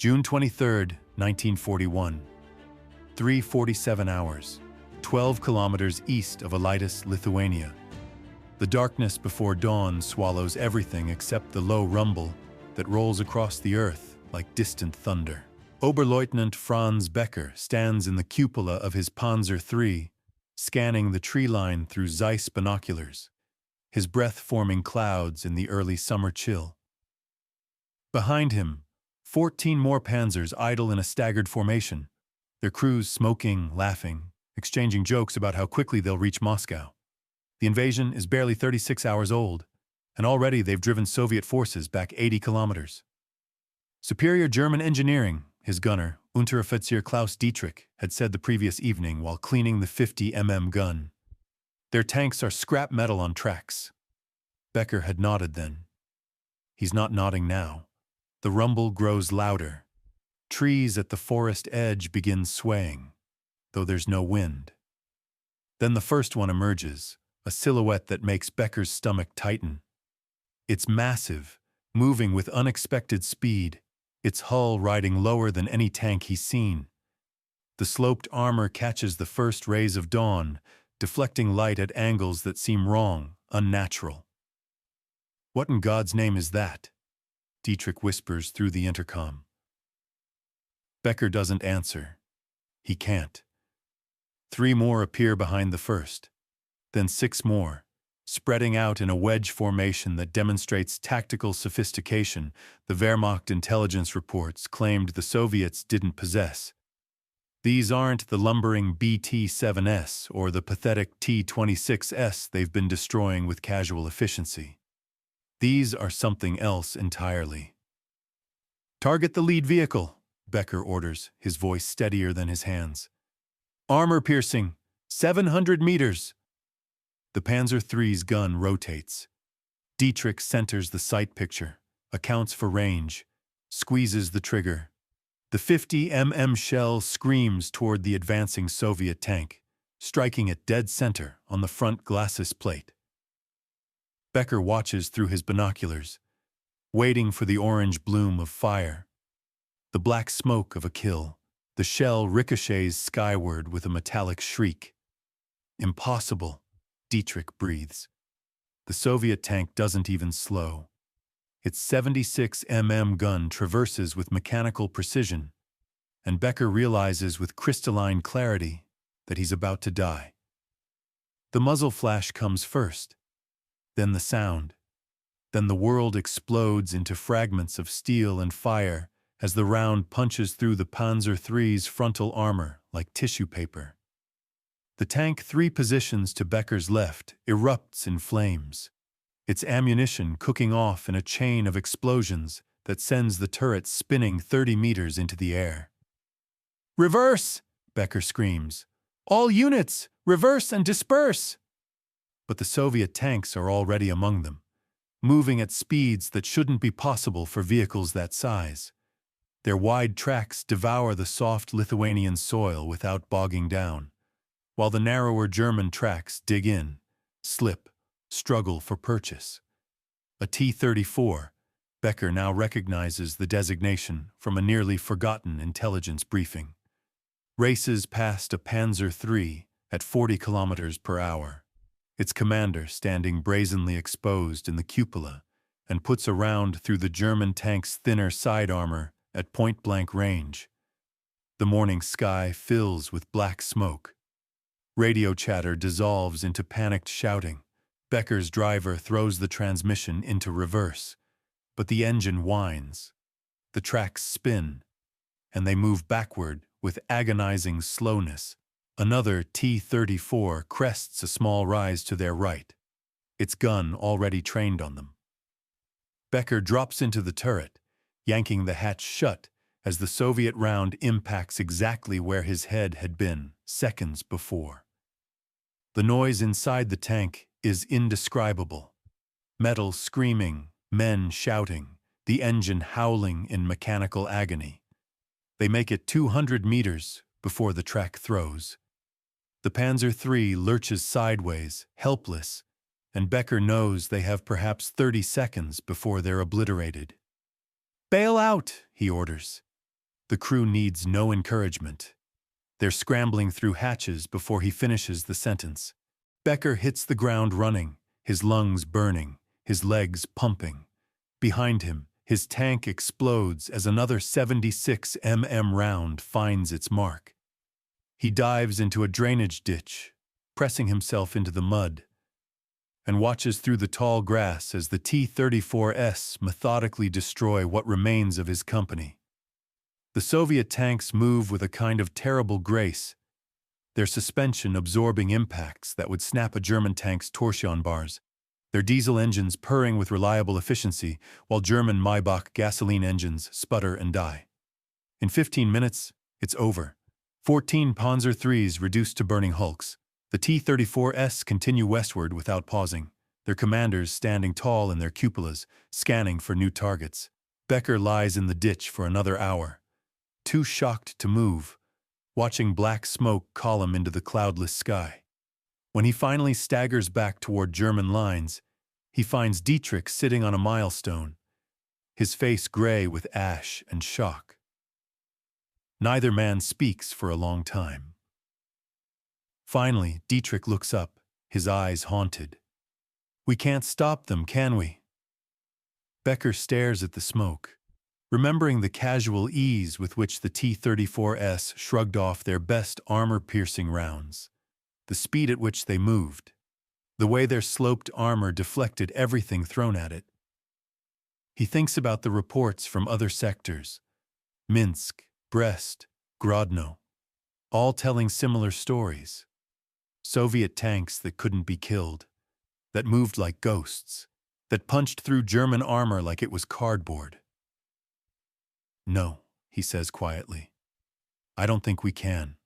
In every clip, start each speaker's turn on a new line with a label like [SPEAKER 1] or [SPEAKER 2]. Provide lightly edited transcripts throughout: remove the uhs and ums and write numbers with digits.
[SPEAKER 1] June 23, 1941. 3:47 hours, 12 kilometers east of Alytus, Lithuania. The darkness before dawn swallows everything except the low rumble that rolls across the earth like distant thunder. Oberleutnant Franz Becker stands in the cupola of his Panzer III, scanning the tree line through Zeiss binoculars, his breath forming clouds in the early summer chill. Behind him, 14 more panzers idle in a staggered formation, their crews smoking, laughing, exchanging jokes about how quickly they'll reach Moscow. The invasion is barely 36 hours old, and already they've driven Soviet forces back 80 kilometers. Superior German engineering, his gunner, Unteroffizier Klaus Dietrich, had said the previous evening while cleaning the 50 gun. Their tanks are scrap metal on tracks. Becker had nodded then. He's not nodding now. The rumble grows louder. Trees at the forest edge begin swaying, though there's no wind. Then the first one emerges, a silhouette that makes Becker's stomach tighten. It's massive, moving with unexpected speed, its hull riding lower than any tank he's seen. The sloped armor catches the first rays of dawn, deflecting light at angles that seem wrong, unnatural. "What in God's name is that?" Dietrich whispers through the intercom. Becker doesn't answer. He can't. 3 more appear behind the first, then 6 more, spreading out in a wedge formation that demonstrates tactical sophistication the Wehrmacht intelligence reports claimed the Soviets didn't possess. These aren't the lumbering BT-7s or the pathetic T-26's they've been destroying with casual efficiency. These are something else entirely. "Target the lead vehicle," Becker orders, his voice steadier than his hands. "Armor piercing, 700 meters. The Panzer III's gun rotates. Dietrich centers the sight picture, accounts for range, squeezes the trigger. The 50 shell screams toward the advancing Soviet tank, striking it dead center on the front glacis plate. Becker watches through his binoculars, waiting for the orange bloom of fire. The black smoke of a kill. The shell ricochets skyward with a metallic shriek. "Impossible," Dietrich breathes. The Soviet tank doesn't even slow. Its 76 gun traverses with mechanical precision, and Becker realizes with crystalline clarity that he's about to die. The muzzle flash comes first, then the sound. Then the world explodes into fragments of steel and fire as the round punches through the Panzer III's frontal armor like tissue paper. The tank 3 positions to Becker's left erupts in flames, its ammunition cooking off in a chain of explosions that sends the turret spinning 30 meters into the air. "Reverse!" Becker screams. "All units, reverse and disperse!" But the Soviet tanks are already among them, moving at speeds that shouldn't be possible for vehicles that size. Their wide tracks devour the soft Lithuanian soil without bogging down, while the narrower German tracks dig in, slip, struggle for purchase. A T-34, Becker now recognizes the designation from a nearly forgotten intelligence briefing, races past a Panzer III at 40 kilometers per hour. Its commander standing brazenly exposed in the cupola and puts a round through the German tank's thinner side armor at point-blank range. The morning sky fills with black smoke. Radio chatter dissolves into panicked shouting. Becker's driver throws the transmission into reverse, but the engine whines. The tracks spin, and they move backward with agonizing slowness. Another T-34 crests a small rise to their right, its gun already trained on them. Becker drops into the turret, yanking the hatch shut as the Soviet round impacts exactly where his head had been seconds before. The noise inside the tank is indescribable. Metal screaming, men shouting, the engine howling in mechanical agony. They make it 200 meters before the track throws. The Panzer III lurches sideways, helpless, and Becker knows they have perhaps 30 seconds before they're obliterated. "Bail out," he orders. The crew needs no encouragement. They're scrambling through hatches before he finishes the sentence. Becker hits the ground running, his lungs burning, his legs pumping. Behind him, his tank explodes as another 76 round finds its mark. He dives into a drainage ditch, pressing himself into the mud, and watches through the tall grass as the T34’s methodically destroy what remains of his company. The Soviet tanks move with a kind of terrible grace, their suspension absorbing impacts that would snap a German tank's torsion bars, their diesel engines purring with reliable efficiency, while German Maybach gasoline engines sputter and die. In 15 minutes, it's over. 14 Panzer III's reduced to burning hulks. The T-34's continue westward without pausing, their commanders standing tall in their cupolas, scanning for new targets. Becker lies in the ditch for another hour, too shocked to move, watching black smoke column into the cloudless sky. When he finally staggers back toward German lines, he finds Dietrich sitting on a milestone, his face gray with ash and shock. Neither man speaks for a long time. Finally, Dietrich looks up, his eyes haunted. "We can't stop them, can we?" Becker stares at the smoke, remembering the casual ease with which the T-34's shrugged off their best armor-piercing rounds, the speed at which they moved, the way their sloped armor deflected everything thrown at it. He thinks about the reports from other sectors, Minsk, Brest, Grodno, all telling similar stories. Soviet tanks that couldn't be killed, that moved like ghosts, that punched through German armor like it was cardboard. "No," he says quietly. "I don't think we can."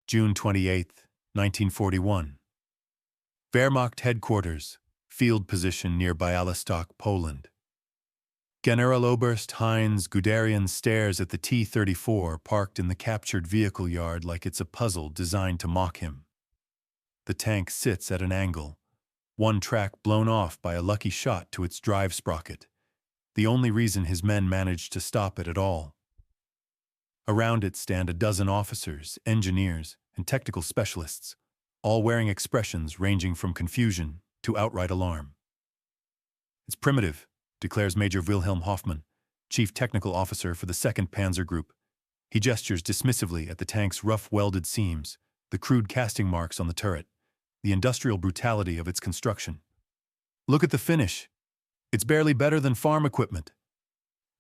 [SPEAKER 1] June 28, 1941. Wehrmacht headquarters, field position near Bialystok, Poland. Generaloberst Heinz Guderian stares at the T-34 parked in the captured vehicle yard like it's a puzzle designed to mock him. The tank sits at an angle, one track blown off by a lucky shot to its drive sprocket, the only reason his men managed to stop it at all. Around it stand a dozen officers, engineers, and technical specialists, all wearing expressions ranging from confusion to outright alarm. "It's primitive," declares Major Wilhelm Hoffmann, chief technical officer for the 2nd Panzer Group. He gestures dismissively at the tank's rough welded seams, the crude casting marks on the turret, the industrial brutality of its construction. "Look at the finish. It's barely better than farm equipment."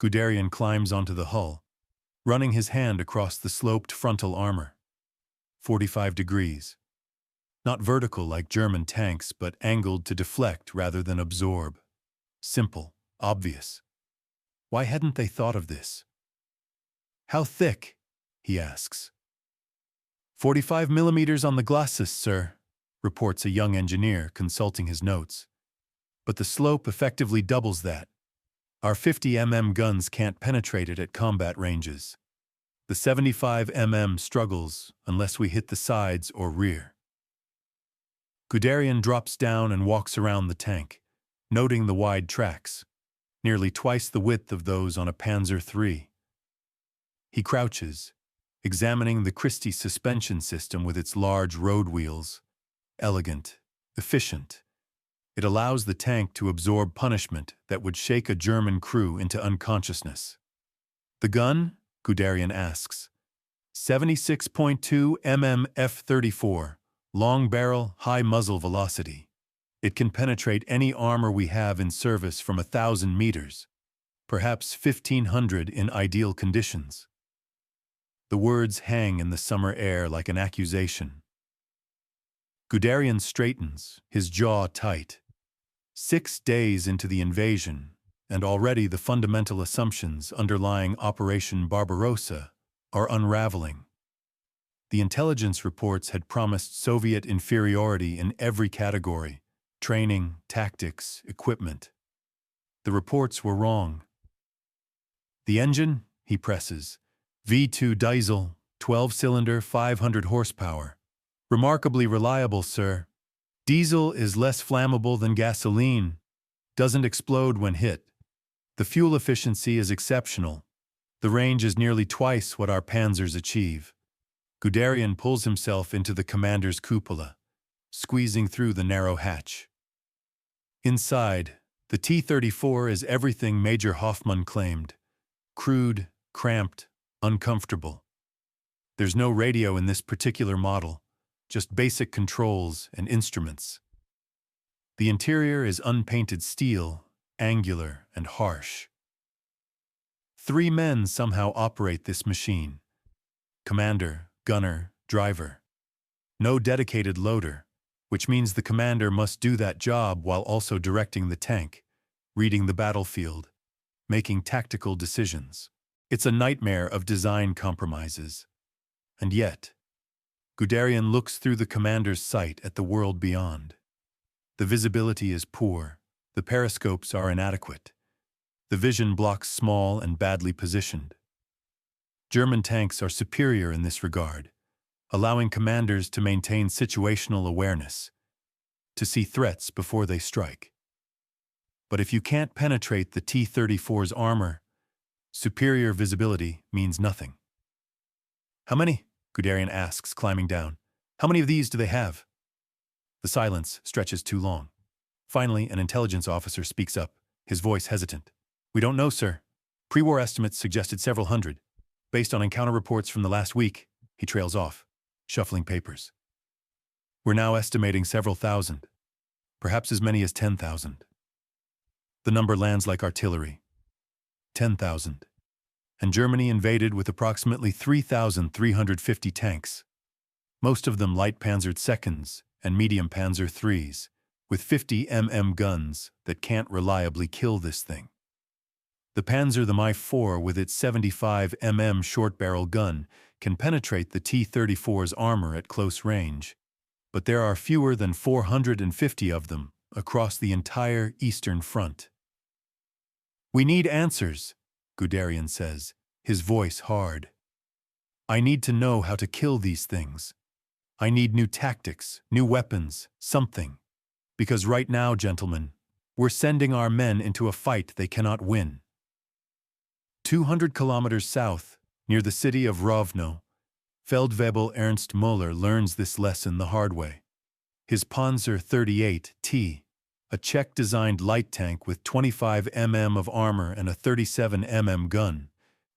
[SPEAKER 1] Guderian climbs onto the hull, running his hand across the sloped frontal armor. 45 degrees. Not vertical like German tanks, but angled to deflect rather than absorb. Simple, obvious. Why hadn't they thought of this? "How thick?" he asks. 45 millimeters on the glacis, sir," reports a young engineer consulting his notes. "But the slope effectively doubles that. Our 50 guns can't penetrate it at combat ranges. The 75 struggles unless we hit the sides or rear." Guderian drops down and walks around the tank, noting the wide tracks, nearly twice the width of those on a Panzer III. He crouches, examining the Christie suspension system with its large road wheels. Elegant, efficient. It allows the tank to absorb punishment that would shake a German crew into unconsciousness. "The gun?" Guderian asks. 76.2 F-34, long barrel, high muzzle velocity. It can penetrate any armor we have in service from 1,000 meters, perhaps 1,500 in ideal conditions. The words hang in the summer air like an accusation. Guderian straightens, his jaw tight. 6 days into the invasion, and already the fundamental assumptions underlying Operation Barbarossa are unraveling. The intelligence reports had promised Soviet inferiority in every category: training, tactics, equipment. The reports were wrong. "The engine?" he presses. "V2 diesel, 12-cylinder, 500 horsepower. Remarkably reliable, sir. Diesel is less flammable than gasoline. Doesn't explode when hit. The fuel efficiency is exceptional. The range is nearly twice what our panzers achieve. Guderian pulls himself into the commander's cupola, squeezing through the narrow hatch. Inside, the T-34 is everything Major Hoffmann claimed. Crude, cramped, uncomfortable. There's no radio in this particular model, just basic controls and instruments. The interior is unpainted steel, angular and harsh. 3 men somehow operate this machine. Commander, gunner, driver. No dedicated loader, which means the commander must do that job while also directing the tank, reading the battlefield, making tactical decisions. It's a nightmare of design compromises. And yet, Guderian looks through the commander's sight at the world beyond. The visibility is poor, the periscopes are inadequate. The vision blocks small and badly positioned. German tanks are superior in this regard, allowing commanders to maintain situational awareness, to see threats before they strike. But if you can't penetrate the T-34's armor, superior visibility means nothing. "How many?" Guderian asks, climbing down. "How many of these do they have?" The silence stretches too long. Finally, an intelligence officer speaks up, his voice hesitant. "We don't know, sir. Pre-war estimates suggested several hundred. Based on encounter reports from the last week," he trails off, shuffling papers. "We're now estimating several thousand, perhaps as many as 10,000. The number lands like artillery. 10,000. And Germany invaded with approximately 3,350 tanks, most of them light panzered seconds and medium panzer IIIs, with 50 mm guns that can't reliably kill this thing. The Panzer the Mi-4 with its 75 mm short-barrel gun can penetrate the T-34's armor at close range, but there are fewer than 450 of them across the entire Eastern Front. "We need answers," Guderian says, his voice hard. "I need to know how to kill these things. I need new tactics, new weapons, something. Because right now, gentlemen, we're sending our men into a fight they cannot win." 200 kilometers south, near the city of Rovno, Feldwebel Ernst Müller learns this lesson the hard way. His Panzer 38T, a Czech-designed light tank with 25 mm of armor and a 37 mm gun,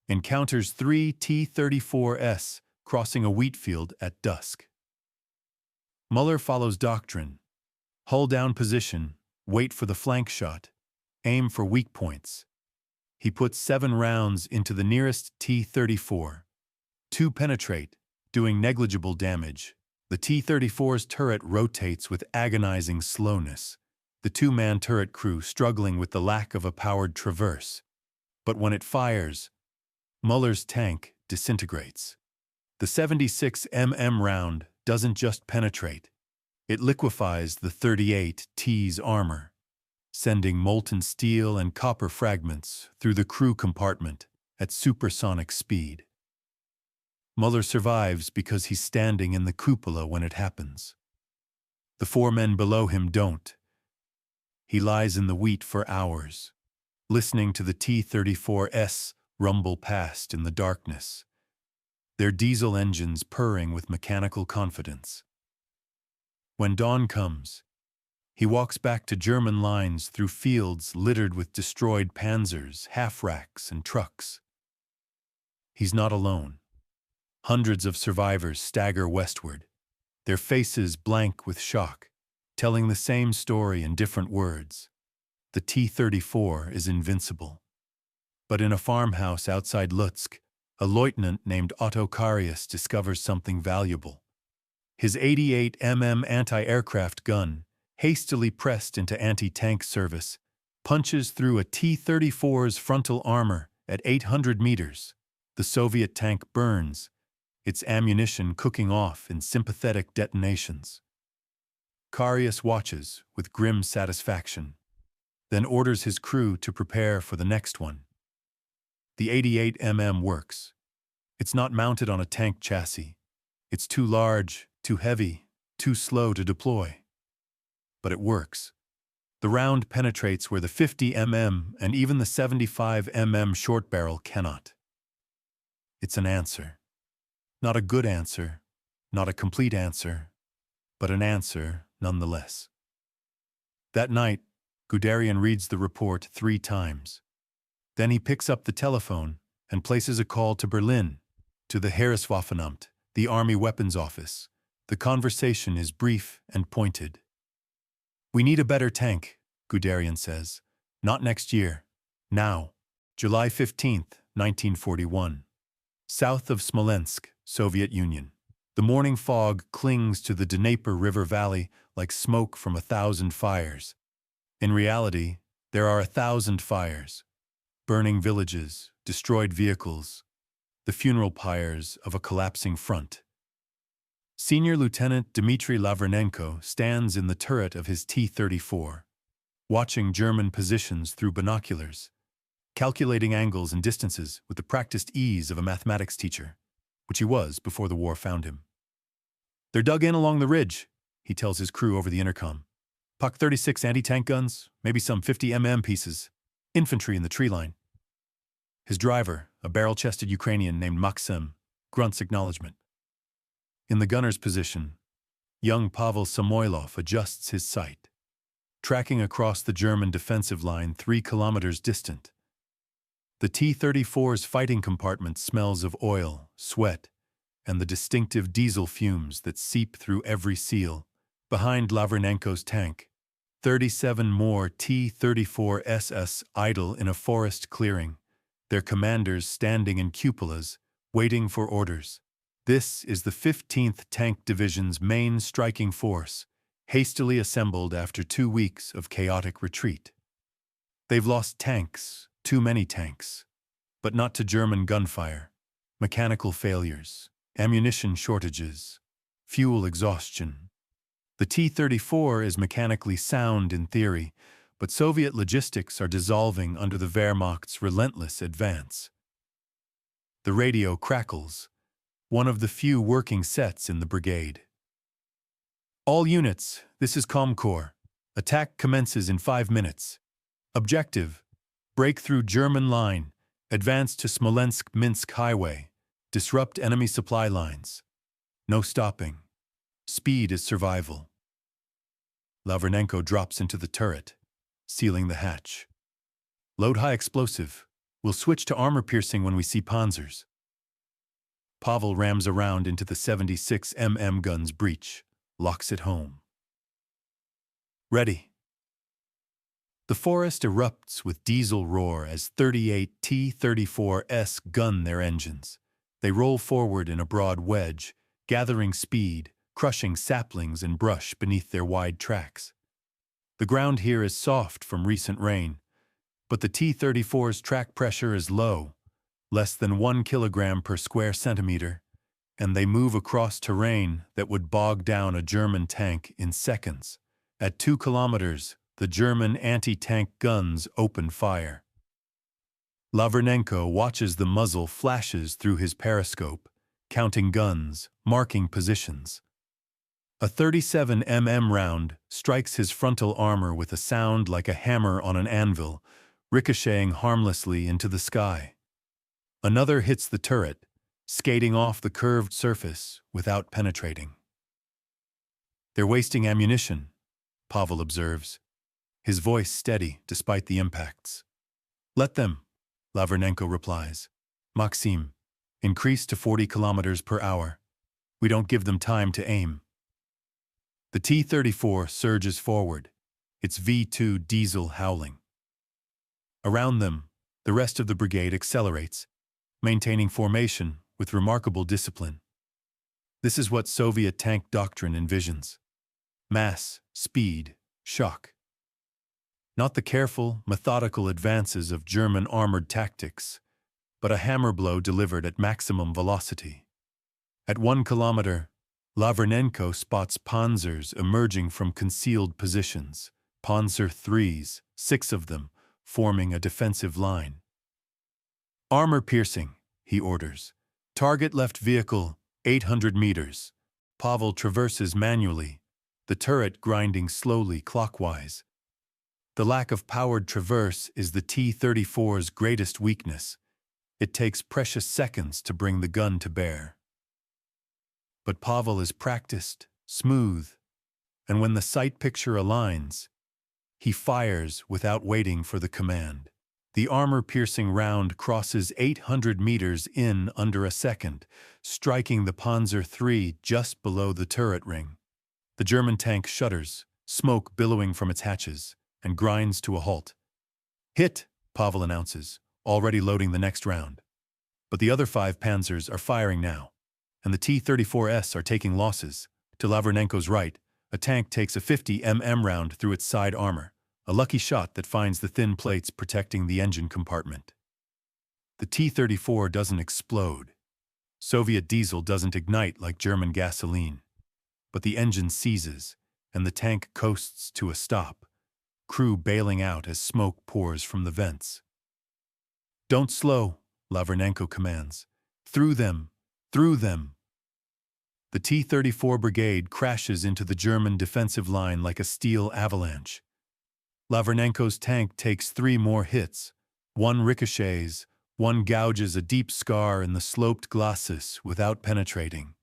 [SPEAKER 1] encounters 3 T34’s crossing a wheat field at dusk. Müller follows doctrine. Hull down position, wait for the flank shot, aim for weak points. He puts 7 rounds into the nearest T-34. 2 penetrate, doing negligible damage. The T-34's turret rotates with agonizing slowness, the 2-man turret crew struggling with the lack of a powered traverse. But when it fires, Müller's tank disintegrates. The 76 mm round doesn't just penetrate. It liquefies the 38T's armor, sending molten steel and copper fragments through the crew compartment at supersonic speed. Müller survives because he's standing in the cupola when it happens. The 4 men below him don't. He lies in the wheat for hours, listening to the T-34's rumble past in the darkness, their diesel engines purring with mechanical confidence. When dawn comes, he walks back to German lines through fields littered with destroyed panzers, half-racks, and trucks. He's not alone. Hundreds of survivors stagger westward, their faces blank with shock, telling the same story in different words. The T-34 is invincible. But in a farmhouse outside Lutsk, a lieutenant named Otto Karius discovers something valuable. His 88 mm anti-aircraft gun, hastily pressed into anti-tank service, punches through a T-34's frontal armor at 800 meters. The Soviet tank burns, its ammunition cooking off in sympathetic detonations. Karius watches with grim satisfaction, then orders his crew to prepare for the next one. The 88 mm works. It's not mounted on a tank chassis. It's too large, too heavy, too slow to deploy. But it works. The round penetrates where the 50 mm and even the 75 mm short barrel cannot. It's an answer. Not a good answer, not a complete answer, but an answer nonetheless. That night, Guderian reads the report 3 times. Then he picks up the telephone and places a call to Berlin, to the Heereswaffenamt, the Army Weapons Office. The conversation is brief and pointed. "We need a better tank," Guderian says. "Not next year. Now." July 15th, 1941. South of Smolensk, Soviet Union. The morning fog clings to the Dnieper River Valley like smoke from 1,000 fires. In reality, there are 1,000 fires. Burning villages, destroyed vehicles, the funeral pyres of a collapsing front. Senior Lieutenant Dmitry Lavrenenko stands in the turret of his T-34, watching German positions through binoculars, calculating angles and distances with the practiced ease of a mathematics teacher, which he was before the war found him. "They're dug in along the ridge," he tells his crew over the intercom. "Pak 36 anti-tank guns, maybe some 50 mm pieces, infantry in the tree line." His driver, a barrel-chested Ukrainian named Maxim, grunts acknowledgement. In the gunner's position, young Pavel Samoylov adjusts his sight, tracking across the German defensive line 3 kilometers distant. The T-34's fighting compartment smells of oil, sweat, and the distinctive diesel fumes that seep through every seal. Behind Lavrenenko's tank, 37 more T-34’s idle in a forest clearing, their commanders standing in cupolas, waiting for orders. This is the 15th Tank Division's main striking force, hastily assembled after 2 weeks of chaotic retreat. They've lost tanks, too many tanks, but not to German gunfire, mechanical failures, ammunition shortages, fuel exhaustion. The T-34 is mechanically sound in theory, but Soviet logistics are dissolving under the Wehrmacht's relentless advance. The radio crackles, one of the few working sets in the brigade. "All units, this is Comcorps. Attack commences in 5 minutes. Objective: break through German line, advance to Smolensk-Minsk highway, disrupt enemy supply lines. No stopping. Speed is survival." Lavrenenko drops into the turret, sealing the hatch. "Load high explosive. We'll switch to armor-piercing when we see panzers." Pavel rams around into the 76 mm gun's breech, locks it home. Ready. The forest erupts with diesel roar as 38 T-34's gun their engines. They roll forward in a broad wedge, gathering speed, crushing saplings and brush beneath their wide tracks. The ground here is soft from recent rain, but the T-34's track pressure is low, less than 1 kilogram per square centimeter, and they move across terrain that would bog down a German tank in seconds. At 2 kilometers, the German anti-tank guns open fire. Lavrenenko watches the muzzle flashes through his periscope, counting guns, marking positions. A 37 mm round strikes his frontal armor with a sound like a hammer on an anvil, ricocheting harmlessly into the sky. Another hits the turret, skating off the curved surface without penetrating. "They're wasting ammunition," Pavel observes, his voice steady despite the impacts. "Let them," Lavrenenko replies. "Maxim, increase to 40 kilometers per hour. We don't give them time to aim." The T-34 surges forward, its V2 diesel howling. Around them, the rest of the brigade accelerates, maintaining formation with remarkable discipline. This is what Soviet tank doctrine envisions: mass, speed, shock. Not the careful, methodical advances of German armored tactics, but a hammer blow delivered at maximum velocity. At 1 kilometer, Lavrenenko spots panzers emerging from concealed positions, Panzer III's, 6 of them, forming a defensive line. "Armor piercing," he orders. "Target left vehicle, 800 meters. Pavel traverses manually, the turret grinding slowly clockwise. The lack of powered traverse is the T-34's greatest weakness. It takes precious seconds to bring the gun to bear. But Pavel is practiced, smooth, and when the sight picture aligns, he fires without waiting for the command. The armor-piercing round crosses 800 meters in under a second, striking the Panzer III just below the turret ring. The German tank shudders, smoke billowing from its hatches, and grinds to a halt. "Hit," Pavel announces, already loading the next round. But the other 5 panzers are firing now, and the T34’s are taking losses. To Lavrenenko's right, a tank takes a 50 mm round through its side armor, a lucky shot that finds the thin plates protecting the engine compartment. The T-34 doesn't explode. Soviet diesel doesn't ignite like German gasoline. But the engine seizes, and the tank coasts to a stop, crew bailing out as smoke pours from the vents. "Don't slow," Lavrenenko commands. "Through them! Through them!" The T-34 brigade crashes into the German defensive line like a steel avalanche. Lavrenenko's tank takes 3 more hits. One ricochets, one gouges a deep scar in the sloped glacis without penetrating.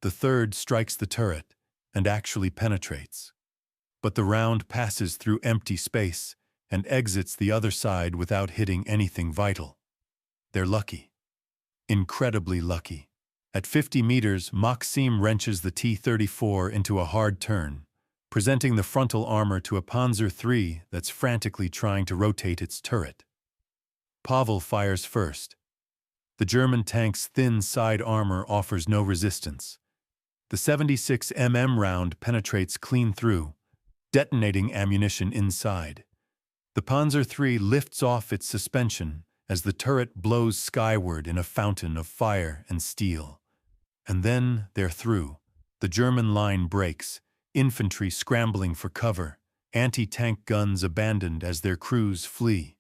[SPEAKER 1] The third strikes the turret and actually penetrates. But the round passes through empty space and exits the other side without hitting anything vital. They're lucky. Incredibly lucky. At 50 meters, Maxim wrenches the T-34 into a hard turn, presenting the frontal armor to a Panzer III that's frantically trying to rotate its turret. Pavel fires first. The German tank's thin side armor offers no resistance. The 76 mm round penetrates clean through, detonating ammunition inside. The Panzer III lifts off its suspension as the turret blows skyward in a fountain of fire and steel. And then they're through. The German line breaks, infantry scrambling for cover, anti-tank guns abandoned as their crews flee.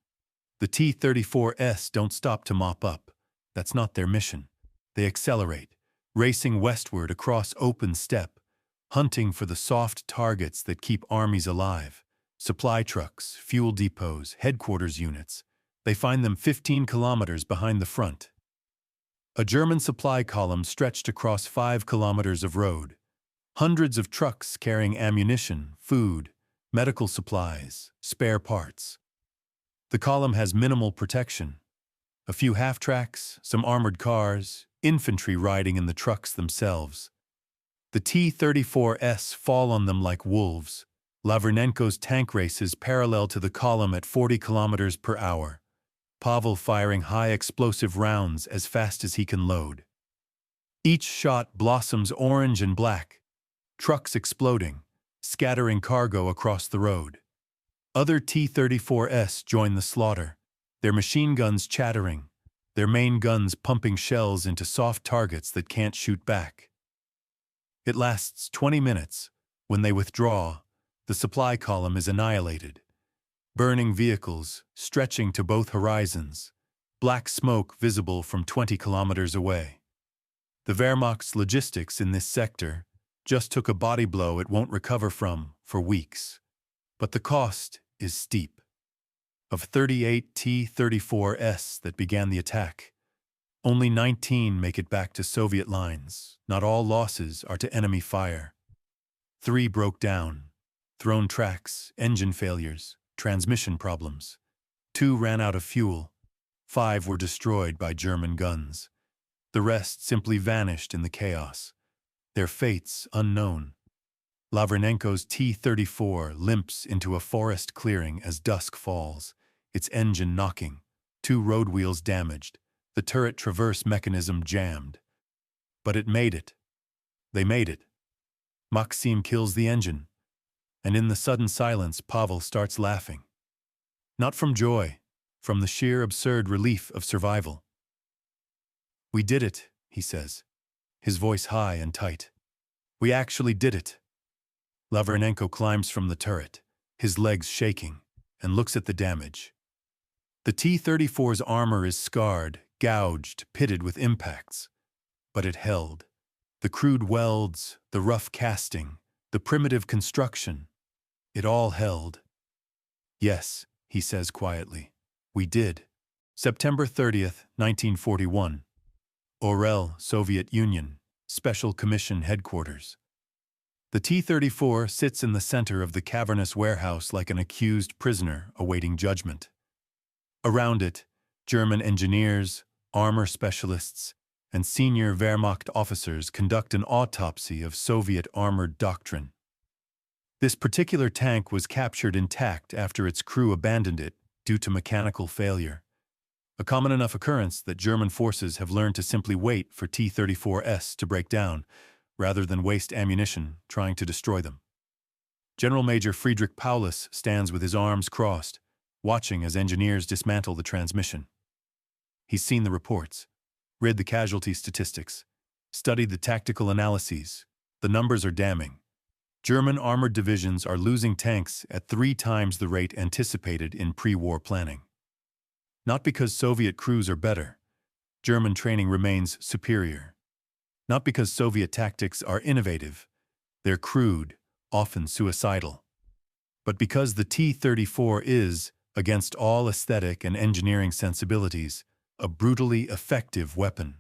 [SPEAKER 1] The T-34's don't stop to mop up. That's not their mission. They accelerate, racing westward across open steppe, hunting for the soft targets that keep armies alive. Supply trucks, fuel depots, headquarters units. They find them 15 kilometers behind the front. A German supply column stretched across 5 kilometers of road. Hundreds of trucks carrying ammunition, food, medical supplies, spare parts. The column has minimal protection. A few half-tracks, some armored cars, infantry riding in the trucks themselves. The T-34's fall on them like wolves. Lavrenenko's tank races parallel to the column at 40 kilometers per hour. Pavel firing high explosive rounds as fast as he can load. Each shot blossoms orange and black, trucks exploding, scattering cargo across the road. Other T-34's join the slaughter, their machine guns chattering, their main guns pumping shells into soft targets that can't shoot back. It lasts 20 minutes. When they withdraw, the supply column is annihilated. Burning vehicles, stretching to both horizons, black smoke visible from 20 kilometers away. The Wehrmacht's logistics in this sector just took a body blow it won't recover from for weeks. But the cost is steep. Of 38 T-34's that began the attack, only 19 make it back to Soviet lines. Not all losses are to enemy fire. 3 broke down, thrown tracks, engine failures, transmission problems. 2 ran out of fuel. 5 were destroyed by German guns. The rest simply vanished in the chaos, their fates unknown. Lavrenenko's T-34 limps into a forest clearing as dusk falls, its engine knocking, 2 road wheels damaged, the turret traverse mechanism jammed. But it made it. They made it. Maxim kills the engine, and in the sudden silence Pavel starts laughing. Not from joy, from the sheer absurd relief of survival. "We did it," he says, his voice high and tight. "We actually did it." Lavrenenko climbs from the turret, his legs shaking, and looks at the damage. The T-34's armor is scarred, gouged, pitted with impacts. But it held. The crude welds, the rough casting, the primitive construction. It all held. "Yes," he says quietly, "we did." September 30th, 1941. Orel, Soviet Union, Special Commission Headquarters. The T-34 sits in the center of the cavernous warehouse like an accused prisoner awaiting judgment. Around it, German engineers, armor specialists, and senior Wehrmacht officers conduct an autopsy of Soviet armored doctrine. This particular tank was captured intact after its crew abandoned it due to mechanical failure. A common enough occurrence that German forces have learned to simply wait for T-34’s to break down, rather than waste ammunition trying to destroy them. General Major Friedrich Paulus stands with his arms crossed, watching as engineers dismantle the transmission. He's seen the reports, read the casualty statistics, studied the tactical analyses. The numbers are damning. German armored divisions are losing tanks at 3 times the rate anticipated in pre-war planning. Not because Soviet crews are better. German training remains superior. Not because Soviet tactics are innovative. They're crude, often suicidal. But because the T-34 is, against all aesthetic and engineering sensibilities, a brutally effective weapon.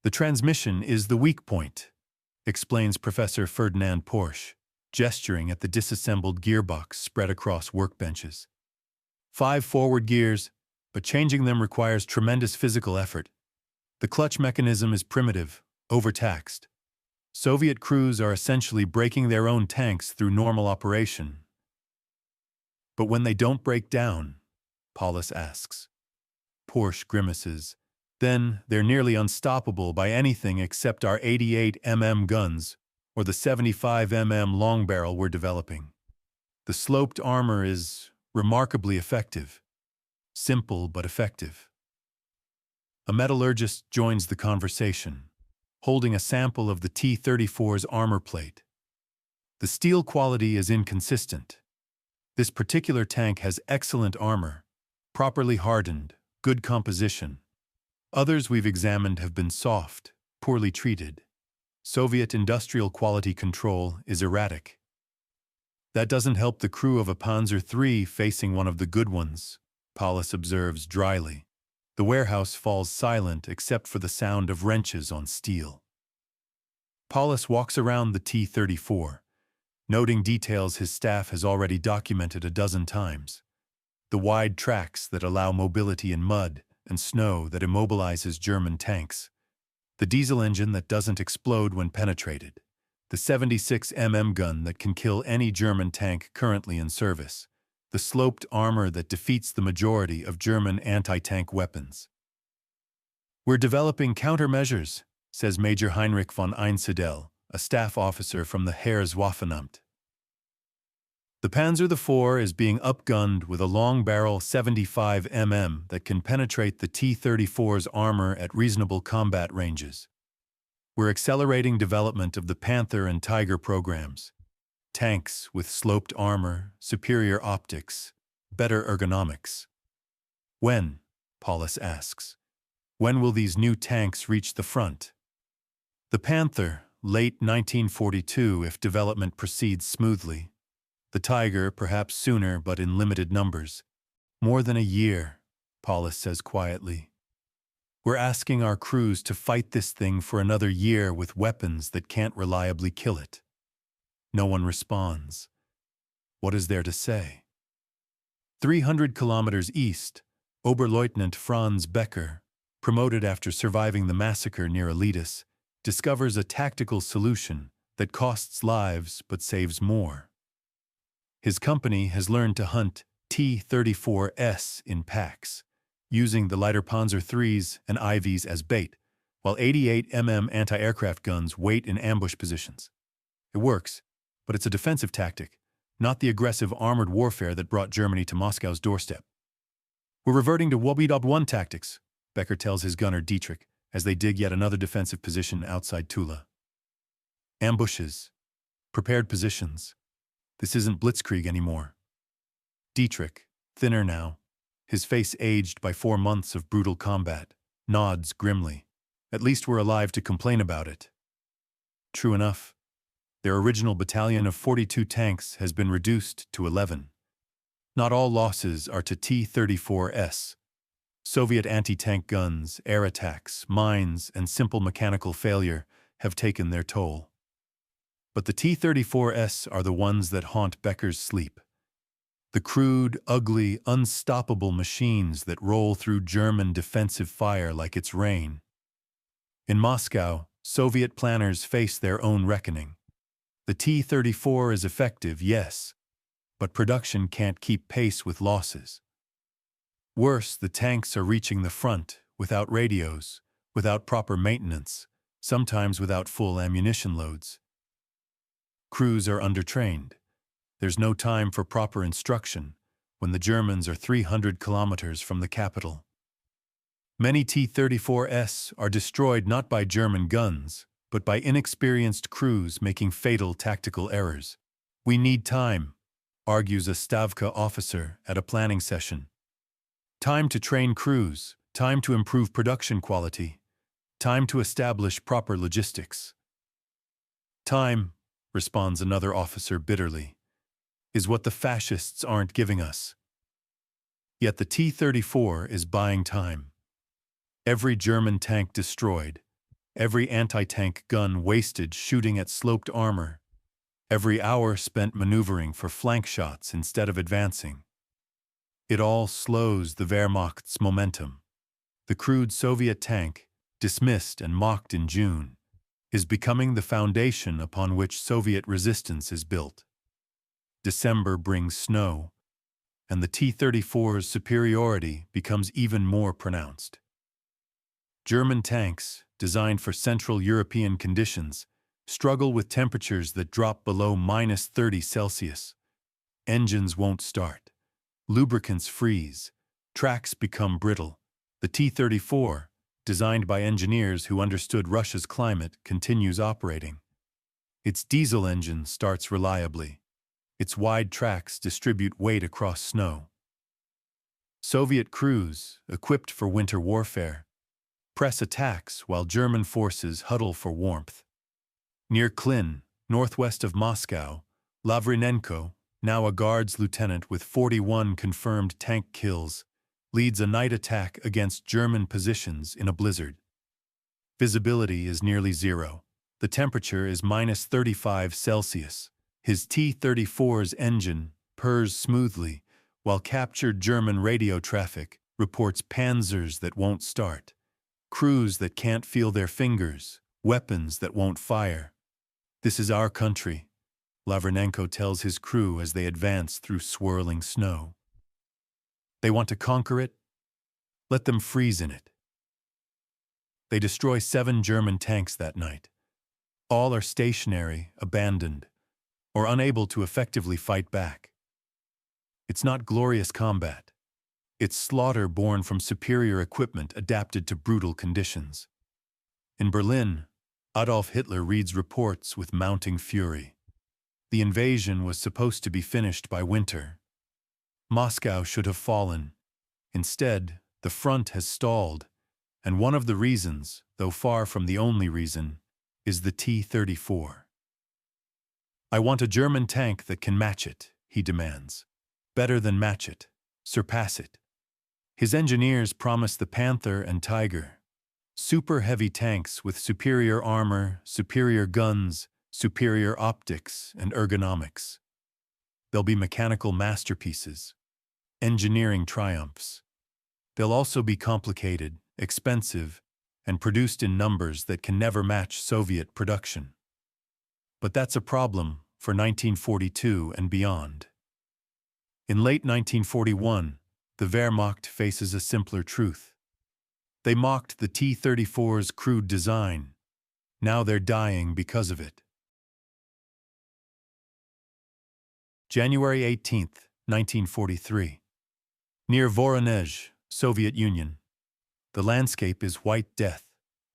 [SPEAKER 1] The transmission is the weak point, explains Professor Ferdinand Porsche, gesturing at the disassembled gearbox spread across workbenches. 5 forward gears, but changing them requires tremendous physical effort. The clutch mechanism is primitive, overtaxed. Soviet crews are essentially breaking their own tanks through normal operation. But when they don't break down, Paulus asks. Porsche grimaces. Then they're nearly unstoppable by anything except our 88mm guns or the 75mm long barrel we're developing. The sloped armor is remarkably effective. Simple but effective. A metallurgist joins the conversation, holding a sample of the T-34's armor plate. The steel quality is inconsistent. This particular tank has excellent armor, properly hardened, good composition. Others we've examined have been soft, poorly treated. Soviet industrial quality control is erratic. That doesn't help the crew of a Panzer III facing one of the good ones, Paulus observes dryly. The warehouse falls silent except for the sound of wrenches on steel. Paulus walks around the T-34, noting details his staff has already documented a dozen times. The wide tracks that allow mobility in mud and snow that immobilizes German tanks. The diesel engine that doesn't explode when penetrated. The 76mm gun that can kill any German tank currently in service. The sloped armor that defeats the majority of German anti-tank weapons. We're developing countermeasures, says Major Heinrich von Einsiedel, a staff officer from the Heereswaffenamt. The Panzer IV is being upgunned with a long-barrel 75mm that can penetrate the T-34's armor at reasonable combat ranges. We're accelerating development of the Panther and Tiger programs. Tanks with sloped armor, superior optics, better ergonomics. When, Paulus asks, when will these new tanks reach the front? The Panther, late 1942 if development proceeds smoothly. The Tiger, perhaps sooner but in limited numbers. More than a year, Paulus says quietly. We're asking our crews to fight this thing for another year with weapons that can't reliably kill it. No one responds. What is there to say? 300 kilometers east, Oberleutnant Franz Becker, promoted after surviving the massacre near Elitis, discovers a tactical solution that costs lives but saves more. His company has learned to hunt T-34's in packs, using the lighter Panzer III's and IV's as bait, while 88mm anti-aircraft guns wait in ambush positions. It works, but it's a defensive tactic, not the aggressive armored warfare that brought Germany to Moscow's doorstep. We're reverting to Wobby-Dob-1 tactics, Becker tells his gunner Dietrich as they dig yet another defensive position outside Tula. Ambushes. Prepared positions. This isn't blitzkrieg anymore. Dietrich, thinner now, his face aged by 4 months of brutal combat, nods grimly. At least we're alive to complain about it. True enough. Their original battalion of 42 tanks has been reduced to 11. Not all losses are to T-34's. Soviet anti-tank guns, air attacks, mines, and simple mechanical failure have taken their toll. But the T-34's are the ones that haunt Becker's sleep. The crude, ugly, unstoppable machines that roll through German defensive fire like it's rain. In Moscow, Soviet planners face their own reckoning. The T-34 is effective, yes, but production can't keep pace with losses. Worse, the tanks are reaching the front without radios, without proper maintenance, sometimes without full ammunition loads. Crews are undertrained. There's no time for proper instruction when the Germans are 300 kilometers from the capital. Many T-34's are destroyed not by German guns, but by inexperienced crews making fatal tactical errors. "We need time," argues a Stavka officer at a planning session. "Time to train crews, time to improve production quality, time to establish proper logistics." "Time," responds another officer bitterly, "is what the fascists aren't giving us." Yet the T-34 is buying time. Every German tank destroyed, every anti-tank gun wasted shooting at sloped armor, every hour spent maneuvering for flank shots instead of advancing. It all slows the Wehrmacht's momentum. The crude Soviet tank, dismissed and mocked in June, is becoming the foundation upon which Soviet resistance is built. December brings snow, and the T-34's superiority becomes even more pronounced. German tanks, designed for Central European conditions, struggle with temperatures that drop below -30 Celsius. Engines won't start. Lubricants freeze. Tracks become brittle. The T-34, designed by engineers who understood Russia's climate, continues operating. Its diesel engine starts reliably. Its wide tracks distribute weight across snow. Soviet crews, equipped for winter warfare, press attacks while German forces huddle for warmth. Near Klin, northwest of Moscow, Lavrinenko, now a Guards lieutenant with 41 confirmed tank kills, leads a night attack against German positions in a blizzard. Visibility is nearly zero. The temperature is -35 Celsius. His T-34's engine purrs smoothly, while captured German radio traffic reports panzers that won't start, crews that can't feel their fingers, weapons that won't fire. "This is our country," Lavrinenko tells his crew as they advance through swirling snow. "They want to conquer it? Let them freeze in it." They destroy 7 German tanks that night. All are stationary, abandoned, or unable to effectively fight back. It's not glorious combat. It's slaughter born from superior equipment adapted to brutal conditions. In Berlin, Adolf Hitler reads reports with mounting fury. The invasion was supposed to be finished by winter. Moscow should have fallen. Instead, the front has stalled, and one of the reasons, though far from the only reason, is the T-34. "I want a German tank that can match it," he demands. "Better than match it, surpass it." His engineers promise the Panther and Tiger, super heavy tanks with superior armor, superior guns, superior optics, and ergonomics. They'll be mechanical masterpieces, engineering triumphs. They'll also be complicated, expensive, and produced in numbers that can never match Soviet production. But that's a problem for 1942 and beyond. In late 1941, the Wehrmacht faces a simpler truth. They mocked the T-34's crude design. Now they're dying because of it. January 18, 1943. Near Voronezh, Soviet Union. The landscape is white death,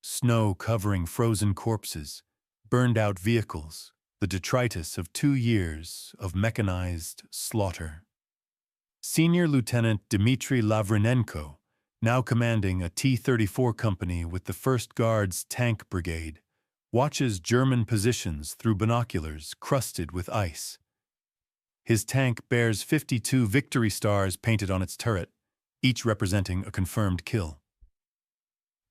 [SPEAKER 1] snow covering frozen corpses, burned-out vehicles, the detritus of 2 years of mechanized slaughter. Senior Lieutenant Dmitry Lavrinenko, now commanding a T-34 company with the 1st Guards Tank Brigade, watches German positions through binoculars crusted with ice. His tank bears 52 victory stars painted on its turret, each representing a confirmed kill.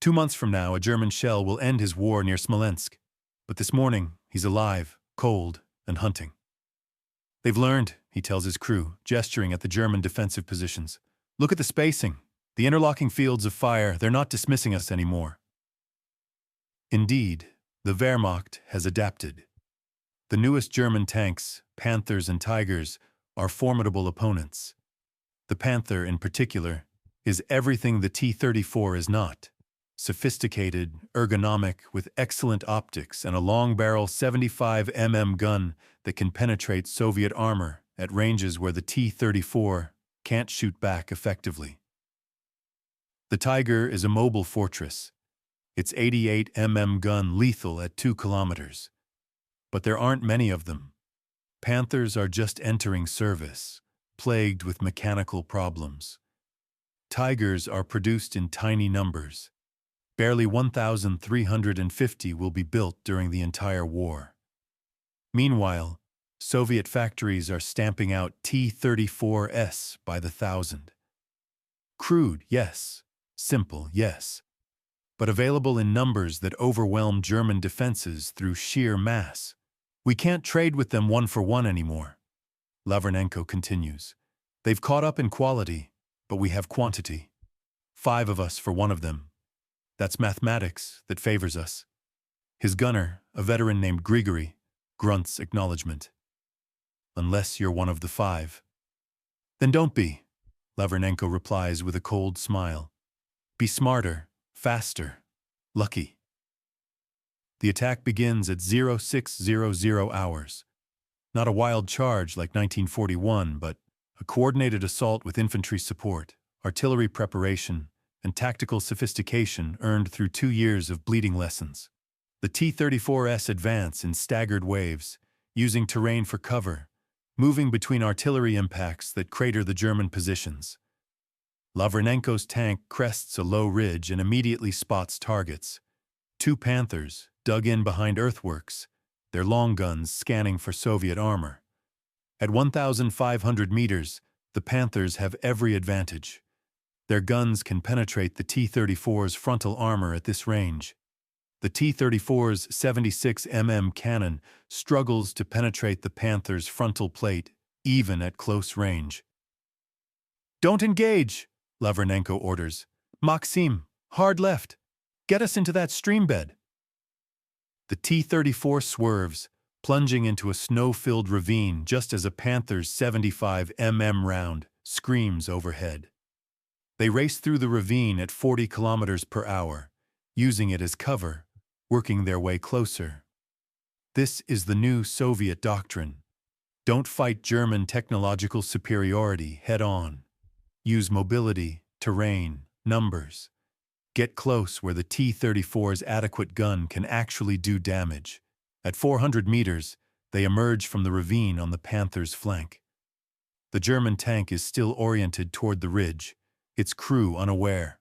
[SPEAKER 1] 2 months from now, a German shell will end his war near Smolensk, but this morning, he's alive, cold, and hunting. They've learned, he tells his crew, gesturing at the German defensive positions. Look at the spacing. The interlocking fields of fire, they're not dismissing us anymore. Indeed, the Wehrmacht has adapted. The newest German tanks, Panthers and Tigers, are formidable opponents. The Panther, in particular, is everything the T-34 is not. Sophisticated, ergonomic, with excellent optics and a long-barrel 75 mm gun that can penetrate Soviet armor at ranges where the T-34 can't shoot back effectively. The Tiger is a mobile fortress, its 88 mm gun lethal at 2 kilometers. But there aren't many of them. Panthers are just entering service, plagued with mechanical problems. Tigers are produced in tiny numbers. Barely 1,350 will be built during the entire war. Meanwhile, Soviet factories are stamping out T34’s by the thousand. Crude, yes. Simple, yes. But available in numbers that overwhelm German defenses through sheer mass. We can't trade with them one for one anymore. Lavernenko continues. They've caught up in quality, but we have quantity. 5 of us for one of them. That's mathematics that favors us. His gunner, a veteran named Grigory, grunts acknowledgement. Unless you're one of the 5. Then don't be, Lavernenko replies with a cold smile. Be smarter, faster, lucky. The attack begins at 0600 hours. Not a wild charge like 1941, but a coordinated assault with infantry support, artillery preparation, and tactical sophistication earned through 2 years of bleeding lessons. The T-34's advance in staggered waves, using terrain for cover, moving between artillery impacts that crater the German positions. Lavernenko's tank crests a low ridge and immediately spots targets. 2 Panthers, dug in behind earthworks, their long guns scanning for Soviet armor. At 1,500 meters, the Panthers have every advantage. Their guns can penetrate the T-34's frontal armor at this range. The T-34's 76 mm cannon struggles to penetrate the Panther's frontal plate, even at close range. Don't engage, Lavernenko orders. Maxim, hard left. Get us into that stream bed. The T-34 swerves, plunging into a snow-filled ravine just as a Panther's 75 mm round screams overhead. They race through the ravine at 40 kilometers per hour, using it as cover, working their way closer. This is the new Soviet doctrine. Don't fight German technological superiority head-on. Use mobility, terrain, numbers. Get close where the T-34's adequate gun can actually do damage. At 400 meters, they emerge from the ravine on the Panther's flank. The German tank is still oriented toward the ridge, its crew unaware.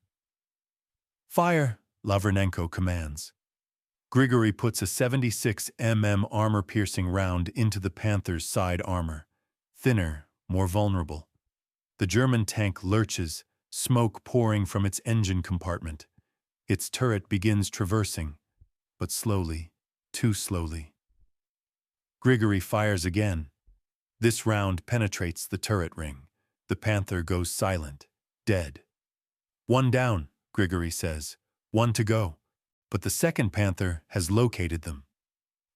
[SPEAKER 1] Fire, Lavernenko commands. Grigory puts a 76 mm armor-piercing round into the Panther's side armor, thinner, more vulnerable. The German tank lurches, smoke pouring from its engine compartment. Its turret begins traversing, but slowly, too slowly. Grigory fires again. This round penetrates the turret ring. The Panther goes silent, dead. 1 down, Grigory says. 1 to go. But the second Panther has located them.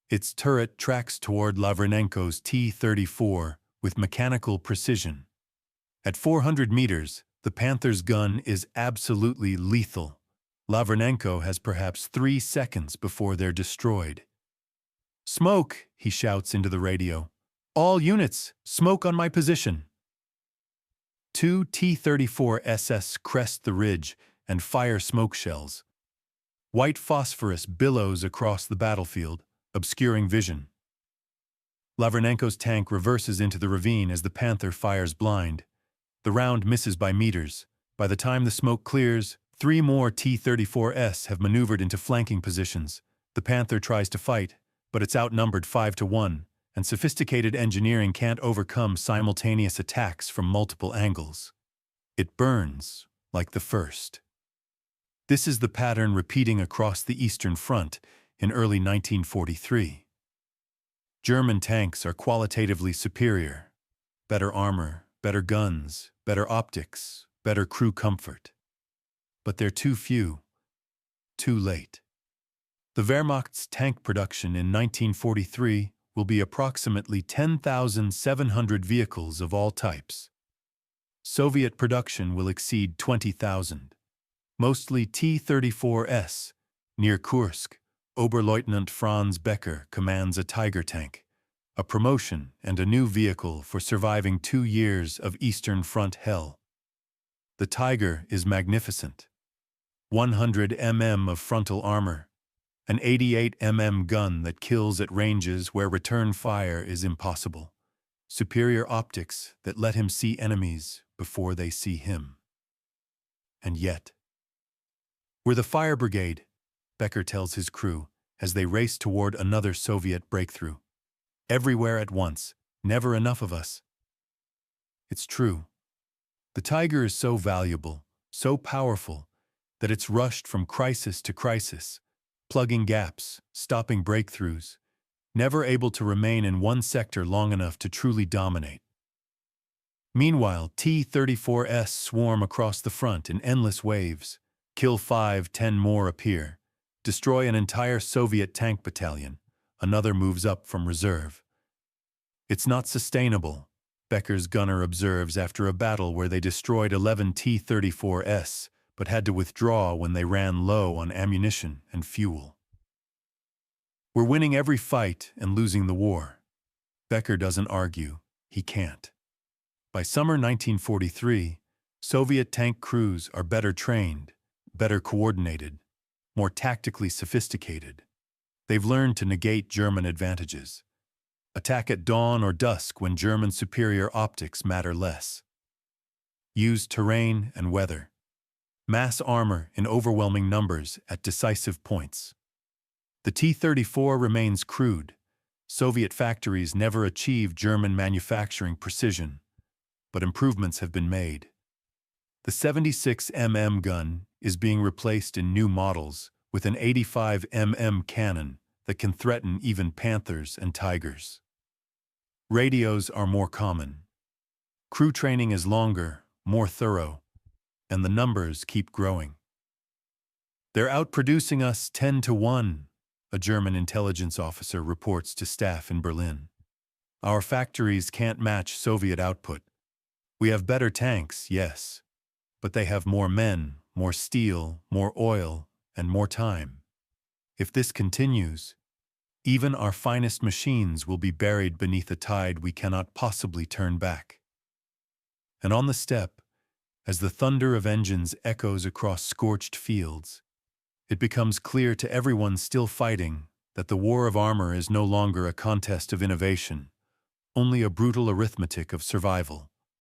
[SPEAKER 1] Its turret tracks toward Lavernenko's T-34 with mechanical precision. At 400 meters, the Panther's gun is absolutely lethal. Lavernenko has perhaps 3 seconds before they're destroyed. Smoke, he shouts into the radio. All units, smoke on my position. 2 T-34's crest the ridge and fire smoke shells. White phosphorus billows across the battlefield, obscuring vision. Lavernenko's tank reverses into the ravine as the Panther fires blind. The round misses by meters. By the time the smoke clears, 3 more T-34's have maneuvered into flanking positions. The Panther tries to fight, but it's outnumbered 5 to 1, and sophisticated engineering can't overcome simultaneous attacks from multiple angles. It burns like the first. This is the pattern repeating across the Eastern Front in early 1943. German tanks are qualitatively superior. Better armor, better guns, better optics, better crew comfort. But they're too few, too late. The Wehrmacht's tank production in 1943 will be approximately 10,700 vehicles of all types. Soviet production will exceed 20,000. Mostly T34’s. Near Kursk, Oberleutnant Franz Becker commands a Tiger tank, a promotion and a new vehicle for surviving 2 years of Eastern Front hell. The Tiger is magnificent. 100 mm of frontal armor, an 88 mm gun that kills at ranges where return fire is impossible, superior optics that let him see enemies before they see him. And yet, "We're the fire brigade," Becker tells his crew as they race toward another Soviet breakthrough. "Everywhere at once, never enough of us." It's true. The Tiger is so valuable, so powerful, that it's rushed from crisis to crisis, plugging gaps, stopping breakthroughs, never able to remain in one sector long enough to truly dominate. Meanwhile, T-34's swarm across the front in endless waves, kill 5, 10 more appear, destroy an entire Soviet tank battalion, another moves up from reserve. It's not sustainable, Becker's gunner observes after a battle where they destroyed 11 T-34's, but had to withdraw when they ran low on ammunition and fuel. "We're winning every fight and losing the war." Becker doesn't argue. He can't. By summer 1943, Soviet tank crews are better trained, better coordinated, more tactically sophisticated. They've learned to negate German advantages. Attack at dawn or dusk when German superior optics matter less. Use terrain and weather. Mass armor in overwhelming numbers at decisive points. The T-34 remains crude. Soviet factories never achieved German manufacturing precision, but improvements have been made. The 76 mm gun is being replaced in new models with an 85 mm cannon that can threaten even Panthers and Tigers. Radios are more common. Crew training is longer, more thorough, and the numbers keep growing. "They're outproducing us 10-1, a German intelligence officer reports to staff in Berlin. "Our factories can't match Soviet output. We have better tanks, yes, but they have more men, more steel, more oil, and more time. If this continues, even our finest machines will be buried beneath a tide we cannot possibly turn back." And on the steppe, as the thunder of engines echoes across scorched fields, it becomes clear to everyone still fighting that the war of armor is no longer a contest of innovation, only a brutal arithmetic of survival.